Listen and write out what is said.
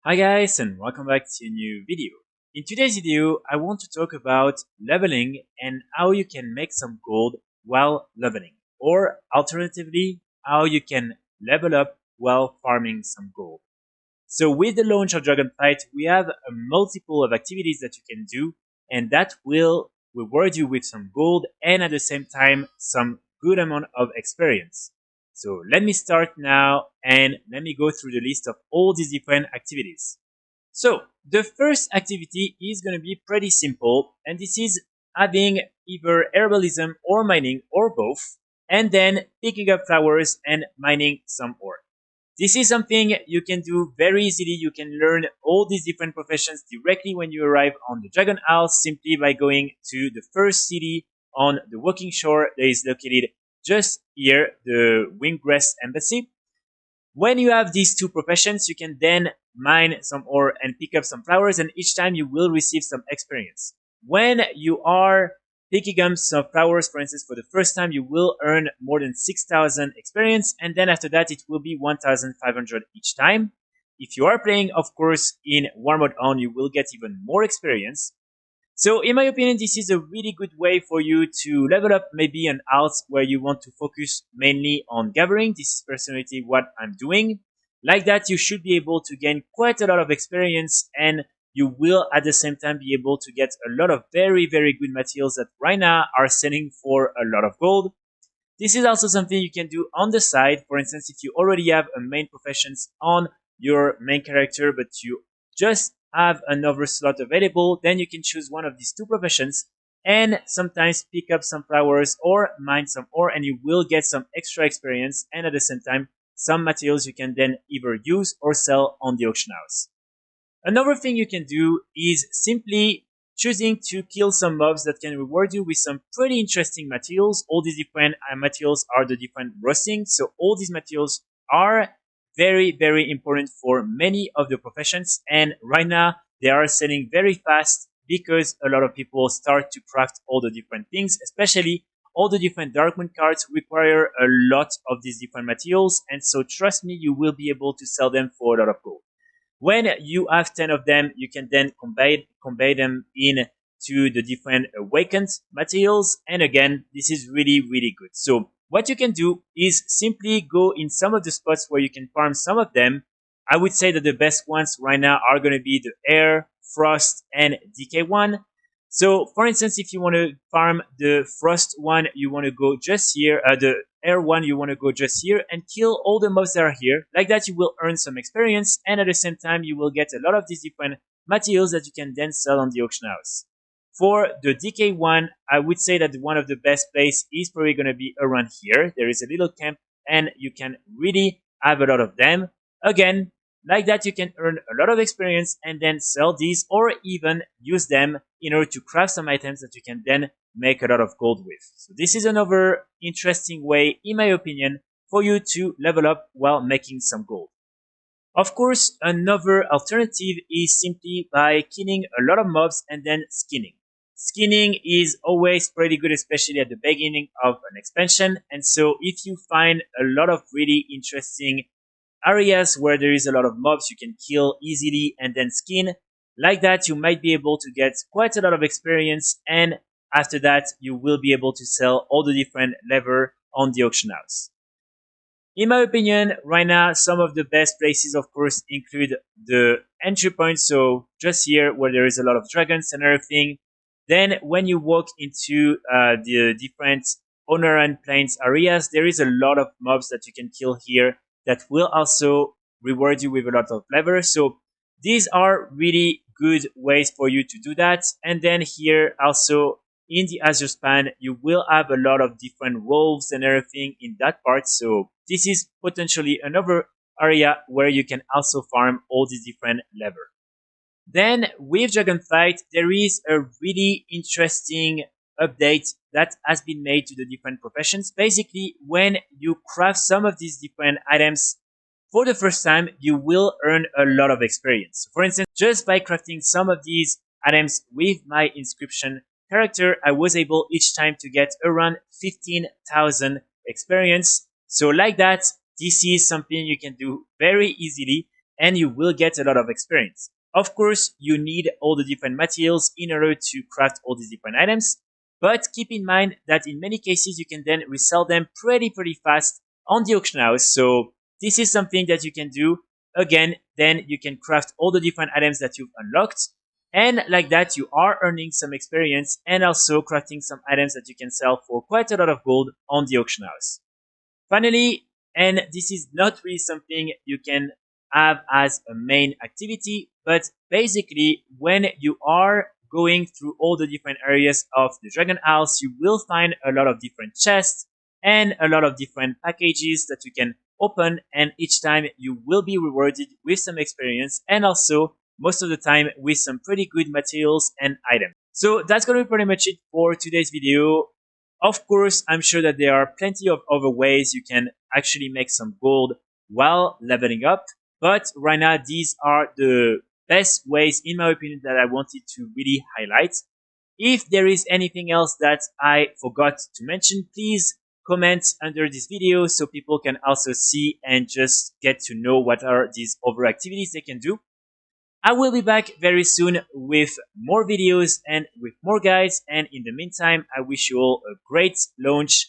Hi guys and welcome back to a new video. In today's video, I want to talk about leveling and how you can make some gold while leveling. Or alternatively, how you can level up while farming some gold. So with the launch of Dragonflight, we have a multiple of activities that you can do and that will reward you with some gold and at the same time some good amount of experience. So let me start now and let me go through the list of all these different activities. So the first activity is going to be pretty simple and this is having either herbalism or mining or both and then picking up flowers and mining some ore. This is something you can do very easily. You can learn all these different professions directly when you arrive on the Dragon Isle simply by going to the first city on the walking shore that is located just here, the Windgrest Embassy. When you have these two professions, you can then mine some ore and pick up some flowers, and each time you will receive some experience. When you are picking up some flowers, for instance, for the first time, you will earn more than 6,000 experience, and then after that, it will be 1,500 each time. If you are playing, of course, in War Mode on, you will get even more experience. So in my opinion, this is a really good way for you to level up maybe an alt where you want to focus mainly on gathering. This is personally what I'm doing. Like that, you should be able to gain quite a lot of experience and you will at the same time be able to get a lot of very good materials that right now are selling for a lot of gold. This is also something you can do on the side. For instance, if you already have a main professions on your main character, but you just have another slot available, then you can choose one of these two professions and sometimes pick up some flowers or mine some ore and you will get some extra experience and at the same time some materials you can then either use or sell on the auction house. Another thing you can do is simply choosing to kill some mobs that can reward you with some pretty interesting materials. All these different materials are the different roastings, so all these materials are very important for many of the professions, and right now they are selling very fast because a lot of people start to craft all the different things, especially all the different Darkmoon cards require a lot of these different materials, and so trust me, you will be able to sell them for a lot of gold. When you have 10 of them, you can then combine them into the different awakened materials. And again, this is really good. So what you can do is simply go in some of the spots where you can farm some of them. I would say that the best ones right now are going to be the air, frost, and decay one. So for instance, if you want to farm the frost one, you want to go just here, the air one, you want to go just here and kill all the mobs that are here. Like that, you will earn some experience and at the same time, you will get a lot of these different materials that you can then sell on the auction house. For the decay one, I would say that one of the best place is probably going to be around here. There is a little camp and you can really have a lot of them. Again, like that, you can earn a lot of experience and then sell these or even use them in order to craft some items that you can then make a lot of gold with. So this is another interesting way, in my opinion, for you to level up while making some gold. Of course, another alternative is simply by killing a lot of mobs and then skinning. Skinning is always pretty good, especially at the beginning of an expansion. And so if you find a lot of really interesting areas where there is a lot of mobs you can kill easily and then skin, like that you might be able to get quite a lot of experience and after that you will be able to sell all the different lever on the auction house. In my opinion, right now some of the best places of course include the entry points, so just here where there is a lot of dragons and everything. Then when you walk into the different honor and plains areas, there is a lot of mobs that you can kill here that will also reward you with a lot of lever. So these are really good ways for you to do that. And then here also in the Azure Span, you will have a lot of different wolves and everything in that part. So this is potentially another area where you can also farm all these different lever. Then with Dragonflight, there is a really interesting update that has been made to the different professions. Basically, when you craft some of these different items for the first time, you will earn a lot of experience. For instance, just by crafting some of these items with my inscription character, I was able each time to get around 15,000 experience. So like that, this is something you can do very easily. and you will get a lot of experience. Of course, you need all the different materials in order to craft all these different items, but keep in mind that in many cases you can then resell them pretty fast on the auction house. So this is something that you can do. Again, then you can craft all the different items that you've unlocked, and like that you are earning some experience and also crafting some items that you can sell for quite a lot of gold on the auction house. Finally, and this is not really something you can have as a main activity, but basically when you are going through all the different areas of the Dragon House, you will find a lot of different chests and a lot of different packages that you can open, and each time you will be rewarded with some experience and also most of the time with some pretty good materials and items. So that's gonna be pretty much it for today's video. Of course, I'm sure that there are plenty of other ways you can actually make some gold while leveling up. But right now, these are the best ways, in my opinion, that I wanted to really highlight. If there is anything else that I forgot to mention, please comment under this video so people can also see and just get to know what are these other activities they can do. I will be back very soon with more videos and with more guides. And in the meantime, I wish you all a great launch